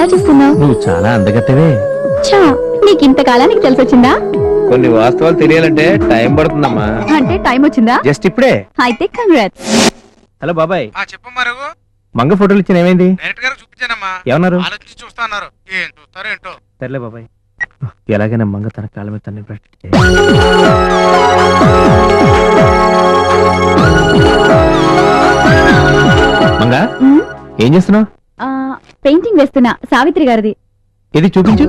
ఆలోచిస్తున్నావు? నువ్వు చాలా అందగత్తవే. చా, నీకు ఇంతకాలానికి తెలిసొచ్చిందా? కొన్ని వాస్తవాలు తెలియాలంటే టైం పడుతుందమ్మా. అంటే టైం వచ్చిందా? జస్ట్ ఇప్పుడే. అయితే కంగ్రాట్స్. హలో బాబాయ్. చెప్పమ్మా రఘు. మంగ ఫోటోలు ఇచ్చిన ఏమైంది? డైరెక్ట్ గారు చూపించానమ్మా. ఏమన్నారు? ఆలోచించి చూస్తా అన్నారు. ఏం చూస్తారో ఏంటో. సర్లే బాబాయ్. ఎలాగైనా మంగ తన కాళ్ళ మీద తన్ని ప్రాక్టీస్ మంగ, ఏం చేస్తున్నావు? పెయింటింగ్ వేస్తున్నా, సావిత్రి గారిది. ఇది చూపించు.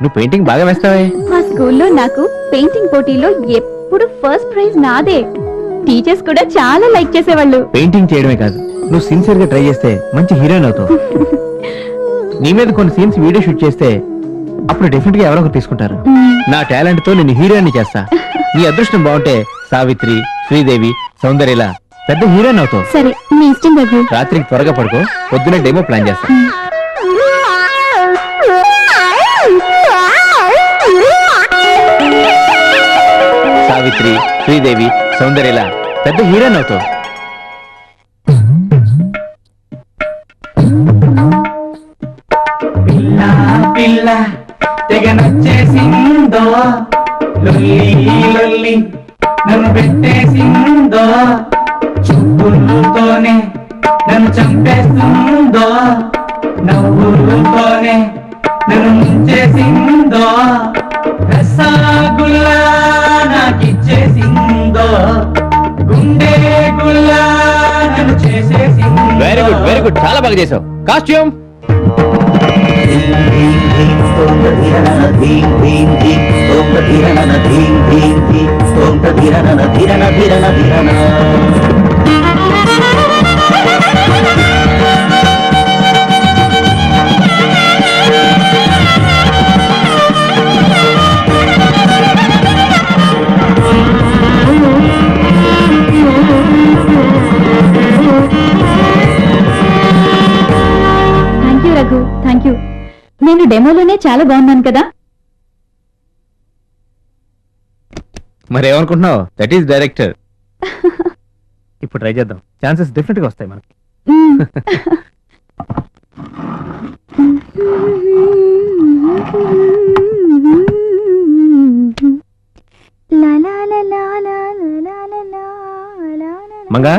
నువ్వు పెయింటింగ్ బాగా వేస్తావే. మా స్కూల్లో నాకు పెయింటింగ్ పోటీలో ఎప్పుడు ఫస్ట్ ప్రైజ్ నాదే. టీచర్స్ కూడా చాలా లైక్ చేసేవాళ్ళు. పెయింటింగ్ చేయడమే కాదు, నువ్వు సిన్సియర్ గా ట్రై చేస్తే మంచి హీరోయిన్ అవుతావు. నీ మీద కొన్ని సీన్స్ వీడియో షూట్ చేస్తే అప్పుడు డెఫినెట్ గా ఎవరో ఒకరు తీసుకుంటారు. నా టాలెంట్ తో నేను హీరోయిన్ చేస్తా. నీ అదృష్టం బాగుంటే సావిత్రి, శ్రీదేవి, సౌందర్యలా పెద్ద హీరోయిన్ అవుతావు. సరే, మీ ఇష్టం రఘు. రాత్రికి త్వరగా పడుకో, పొద్దునే డెమో ప్లాన్ చేస్తా. సావిత్రి, శ్రీదేవి, సౌందర్యలా పెద్ద హీరోయిన్ అవుతావు. పిల్ల తెగ నచ్చేసిందో, లొల్లి లొల్లి నన్ను పెట్టేసిందో, చూపులతోనే నన్ను చంపేస్తుందో, నవ్వులతోనే నన్ను ముంచేసిందో, రసగుల్లా నాకిచ్చేసిందో, గుండె గుల్లా నన్ను చేసేసిందో. వెరీ గుడ్, వెరీ గుడ్, చాలా బాగా చేసావు. Costume. Thank you Raghu, thank you. నేను డెమోలోనే చాలా బాగున్నాను కదా. మరేమనుకుంటున్నావు? That is director. ఇప్పుడు ట్రై చేద్దాం, ఛాన్సెస్ డెఫినెట్ గా వస్తాయి మనకి. మంగా,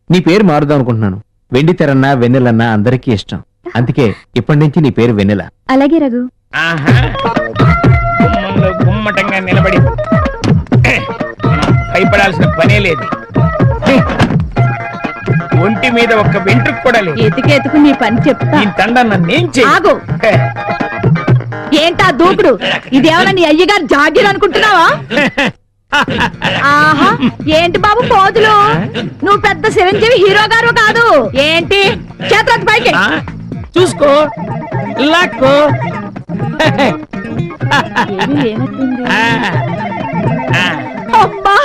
నీ పేరు మారుదాం అనుకుంటున్నాను. వెండి తెరన్నా వెన్నెలన్నా అందరికీ ఇష్టం. అందుకే ఇప్పటి నుంచి నీ పేరు వెన్నెల. అలాగే రఘు. గుమ్మటంగా నిలబడి భయపడాల్సిన పనే లేదు. ఒంటి మీద ఒక్క వెంట్రుకు కూడా లేదు. ఎతికేతుకు నీ పని చెప్తా. ఈ తండ నన్నేం ఆగు. ఏంటా దూకుడు? ఇదేమన్నా నీ అయ్యగారు జాగీర్ అనుకుంటున్నావా? ఆహా, ఏంటి బాబు పోతులు? నువ్వు పెద్ద చిరంజీవి హీరో గారు కాదు ఏంటి? చేతులకు పైకి చూసుకో, లాక్కో. అమ్మా,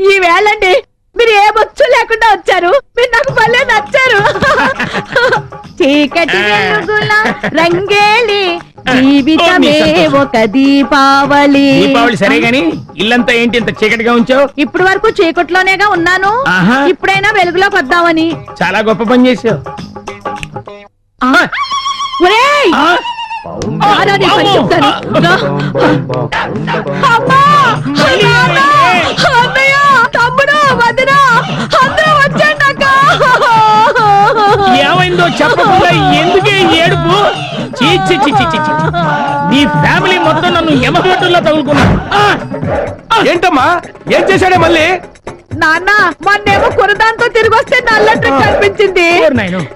ఈ వేళండి మీరు ఏ బొచ్చు లేకుండా వచ్చారు. మీరు నాకు భలే నచ్చారు. చీకటి వెలుగుల రంగేలి జీవితమే ఒక దీపావళి. దీపావళి సరే గాని ఇల్లంతా ఏంటి ఇంత చీకటిగా ఉంచావు? ఇప్పుడు వరకు చీకట్లోనేగా ఉన్నాను. ఇప్పుడైనా వెలుగులోకి వద్దామని. చాలా గొప్ప పని చేసావు. ఒరేయ్, చెప్తాను. తమ్ముడు, వదిన అందరూ వచ్చాడు. ఏమైందో చెప్పకుండా ఎందుకే ఏడుపు? చీచి చిచి చిచి, నీ ఫ్యామిలీ మొత్తం నన్ను యమదూతల్లో తగులుకున్నా. ఏంటమ్మా, ఏం చేశాడే మళ్ళీ? నాన్న, మొన్నేమో కురదాంతో తిరిగి వస్తే నల్లట్రికి కనిపించింది.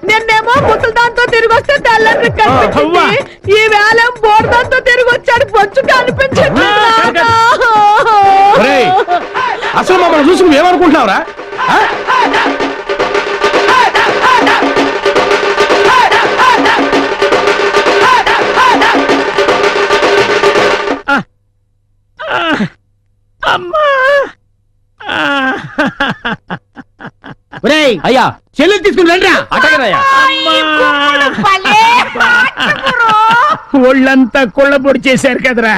నిన్నేమో ముసలిదాంతో తిరిగి వస్తే తెల్లట్రికి కనిపించింది. ఈ వేళ బోర్దాంతో తిరిగి వచ్చాడు, బొచ్చు కనిపించింది. అసలు మమ్మల్ని చూసి నువ్వేమనుకుంటున్నావురా? అయ్యా, చెల్లెలు తీసుకుని రండి. ఒళ్ళంతా కొళ్ళబొడి చేశారు కదరా.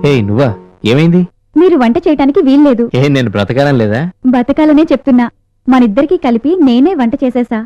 ఏయ్ నువ్వా, ఏమైంది? మీరు వంట చేయటానికి వీల్లేదు. నేను బ్రతకాలం లేదా? బతకాలనే చెప్తున్నా. మనిద్దరికీ కలిపి నేనే వంట చేసేసా.